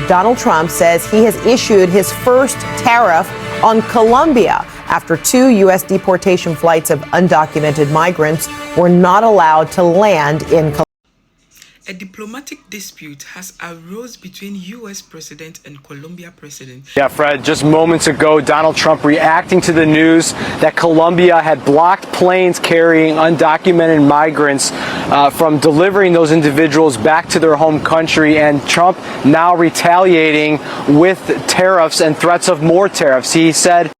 Donald Trump says he has issued his first tariff on Colombia after 2 U.S. deportation flights of undocumented migrants were not allowed to land in Colombia. A diplomatic dispute has arose between U.S. President and Colombia President. Yeah, Fred, just moments ago, Donald Trump reacting to the news that Colombia had blocked planes carrying undocumented migrants from delivering those individuals back to their home country, and Trump now retaliating with tariffs and threats of more tariffs. He said,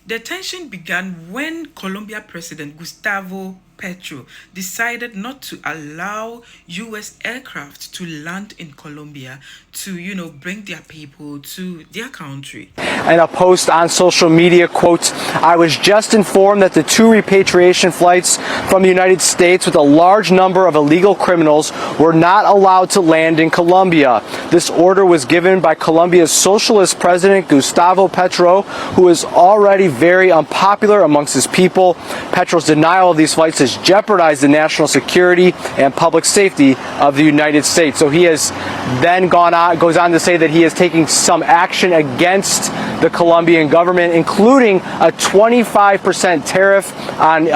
the tension began when Colombian President Gustavo Petro decided not to allow U.S. aircraft to land in Colombia to, bring their people to their country. In a post on social media, quote, "I was just informed that the 2 repatriation flights from the United States with a large number of illegal criminals were not allowed to land in Colombia. This order was given by Colombia's socialist president, Gustavo Petro, who is already very unpopular amongst his people. Petro's denial of these flights has jeopardized the national security and public safety of the United States." So he has then goes on to say that he is taking some action against the Colombian government, including a 25% tariff on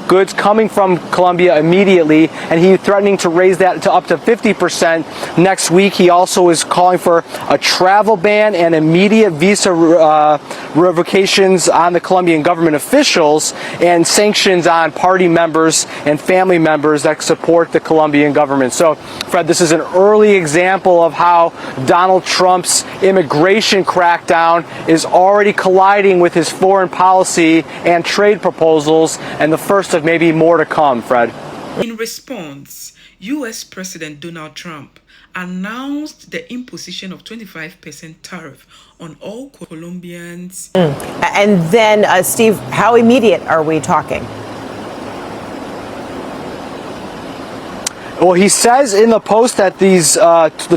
goods coming from Colombia immediately, and he's threatening to raise that to up to 50% next week. He also is calling for a travel ban and immediate visa revocations on the Colombian government officials and sanctions on party members and family members that support the Colombian government. So, Fred, this is an early example of how Donald Trump's immigration crackdown is already colliding with his foreign policy and trade proposals, and the first of maybe more to come, Fred. In response, U.S. President Donald Trump announced the imposition of 25% tariff on all Colombians. And then, Steve, how immediate are we talking? Well, he says in the post that the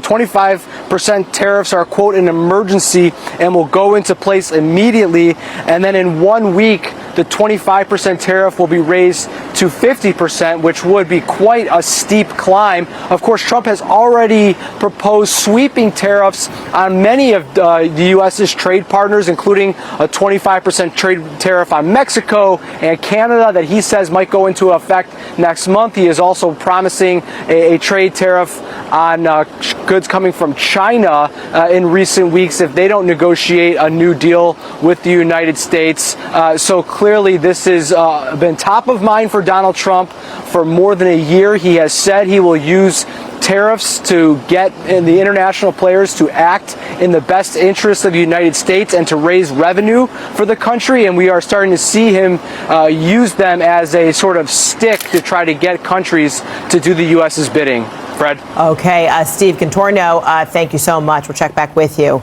25% tariffs are, quote, an emergency and will go into place immediately. And then in 1 week, the 25% tariff will be raised to 50%, which would be quite a steep climb. Of course, Trump has already proposed sweeping tariffs on many of the U.S.'s trade partners, including a 25% trade tariff on Mexico and Canada that he says might go into effect next month. He is also promising a trade tariff on goods coming from China in recent weeks if they don't negotiate a new deal with the United States. So clearly this has been top of mind for Donald Trump for more than a year. He has said he will use tariffs to get the international players to act in the best interest of the United States and to raise revenue for the country, and we are starting to see him use them as a sort of stick to try to get countries to do the U.S.'s bidding. Fred? Okay, Steve Contorno, thank you so much. We'll check back with you.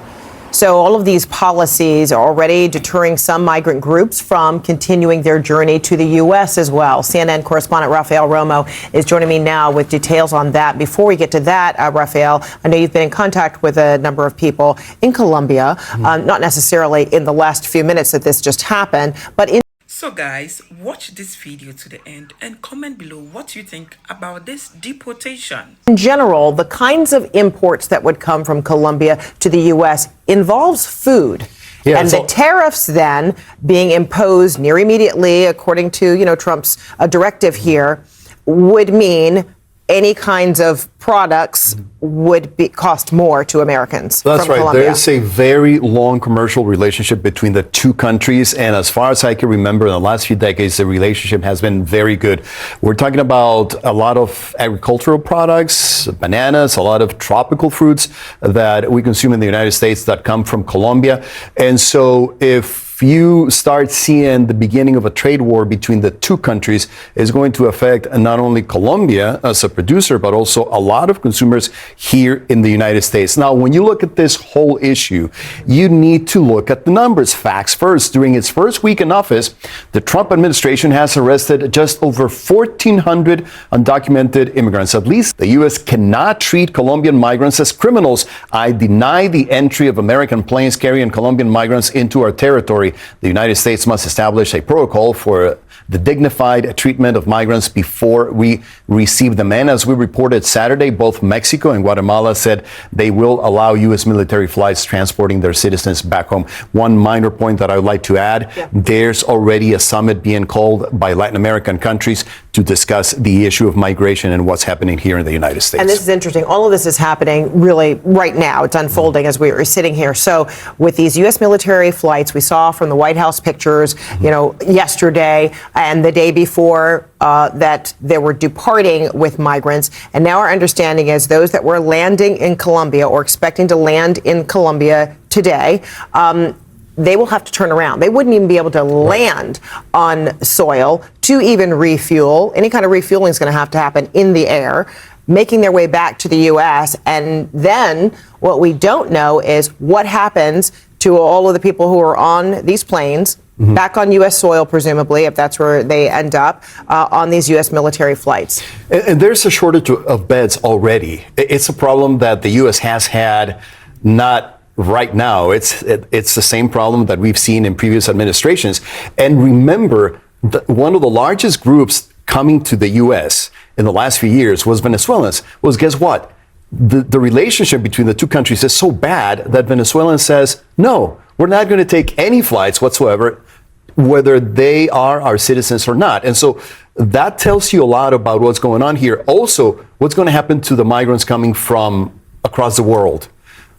So all of these policies are already deterring some migrant groups from continuing their journey to the U.S. as well. CNN correspondent Rafael Romo is joining me now with details on that. Before we get to that, Rafael, I know you've been in contact with a number of people in Colombia, not necessarily in the last few minutes that this just happened, but in So guys, watch this video to the end and comment below what you think about this deportation. In general, the kinds of imports that would come from Colombia to the U.S. involves food. Yeah, and the tariffs then being imposed near immediately, according to, Trump's directive here, would mean any kinds of products would cost more to Americans. That's right. Colombia. There's a very long commercial relationship between the two countries. And as far as I can remember, in the last few decades, the relationship has been very good. We're talking about a lot of agricultural products, bananas, a lot of tropical fruits that we consume in the United States that come from Colombia. And so if you start seeing the beginning of a trade war between the two countries, is going to affect not only Colombia as a producer, but also a lot of consumers here in the United States. Now, when you look at this whole issue, you need to look at the numbers. Facts first. During its first week in office, the Trump administration has arrested just over 1,400 undocumented immigrants. At least the U.S. cannot treat Colombian migrants as criminals. I deny the entry of American planes carrying Colombian migrants into our territory. The United States must establish a protocol for the dignified treatment of migrants before we receive them. And as we reported Saturday, both Mexico and Guatemala said they will allow U.S. military flights transporting their citizens back home. One minor point that I would like to add, there's already a summit being called by Latin American countries to discuss the issue of migration and what's happening here in the United States. And this is interesting. All of this is happening really right now. It's unfolding as we are sitting here. So with these U.S. military flights, we saw from the White House pictures, yesterday and the day before that they were departing with migrants. And now our understanding is those that were landing in Colombia or expecting to land in Colombia today, they will have to turn around. They wouldn't even be able to land on soil to even refuel. Any kind of refueling is going to happen in the air, making their way back to the U.S. And then what we don't know is what happens to all of the people who are on these planes, back on U.S. soil, presumably, if that's where they end up, on these U.S. military flights. And there's a shortage of beds already. It's a problem that the U.S. has had, not right now. It's the same problem that we've seen in previous administrations. And remember, one of the largest groups coming to the U.S. in the last few years was Venezuelans. Guess what? The relationship between the two countries is so bad that Venezuela says, no, we're not going to take any flights whatsoever, whether they are our citizens or not. And so that tells you a lot about what's going on here. Also, what's going to happen to the migrants coming from across the world.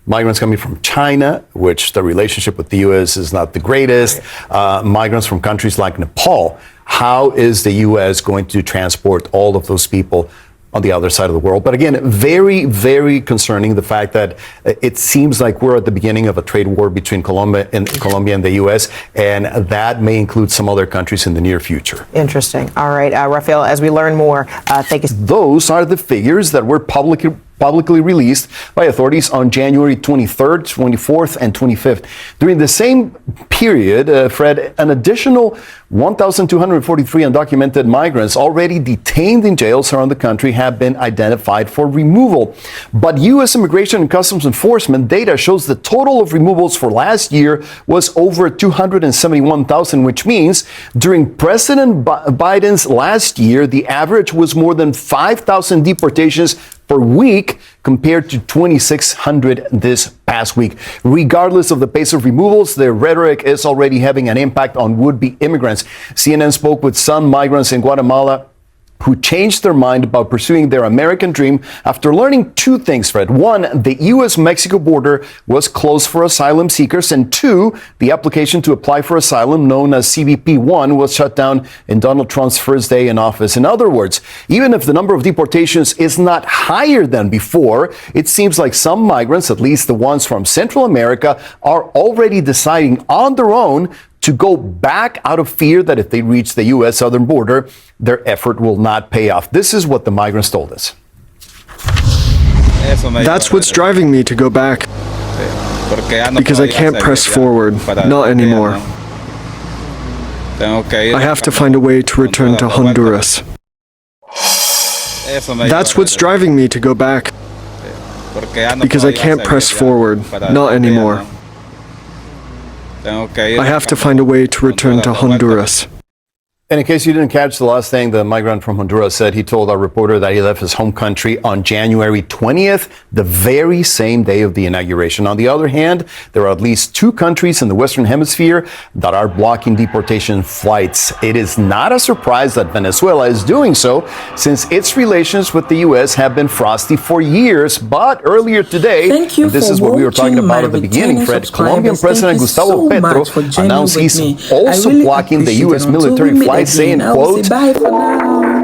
Migrants coming from China, which the relationship with the U.S. is not the greatest. Migrants from countries like Nepal. How is the U.S. going to transport all of those people on the other side of the world? But again, very, very concerning, the fact that it seems like we're at the beginning of a trade war between Colombia and the U.S., and that may include some other countries in the near future. Interesting. All right, Rafael, as we learn more, thank you. Those are the figures that were publicly released by authorities on January 23rd, 24th, and 25th. During the same period, Fred, an additional 1,243 undocumented migrants already detained in jails around the country have been identified for removal. But U.S. Immigration and Customs Enforcement data shows the total of removals for last year was over 271,000, which means during President Biden's last year, the average was more than 5,000 deportations per week compared to 2,600 this past week. Regardless of the pace of removals, their rhetoric is already having an impact on would-be immigrants. CNN spoke with some migrants in Guatemala who changed their mind about pursuing their American dream after learning two things, Fred. One, the U.S.-Mexico border was closed for asylum seekers, and two, the application to apply for asylum, known as CBP-1, was shut down in Donald Trump's first day in office. In other words, even if the number of deportations is not higher than before, it seems like some migrants, at least the ones from Central America, are already deciding on their own to go back out of fear that if they reach the U.S. southern border, their effort will not pay off. This is what the migrants told us. That's what's driving me to go back. Because I can't press forward, not anymore. I have to find a way to return to Honduras. That's what's driving me to go back. Because I can't press forward, not anymore. I have to find a way to return to Honduras. And in case you didn't catch the last thing the migrant from Honduras said, he told our reporter that he left his home country on January 20th, the very same day of the inauguration. On the other hand, there are at least two countries in the Western Hemisphere that are blocking deportation flights. It is not a surprise that Venezuela is doing so, since its relations with the U.S. have been frosty for years. But earlier today, this is what we were talking about at the beginning, Fred, Colombian President Gustavo Petro announced he's also blocking the U.S. military flights, saying, quote, "Bye for now."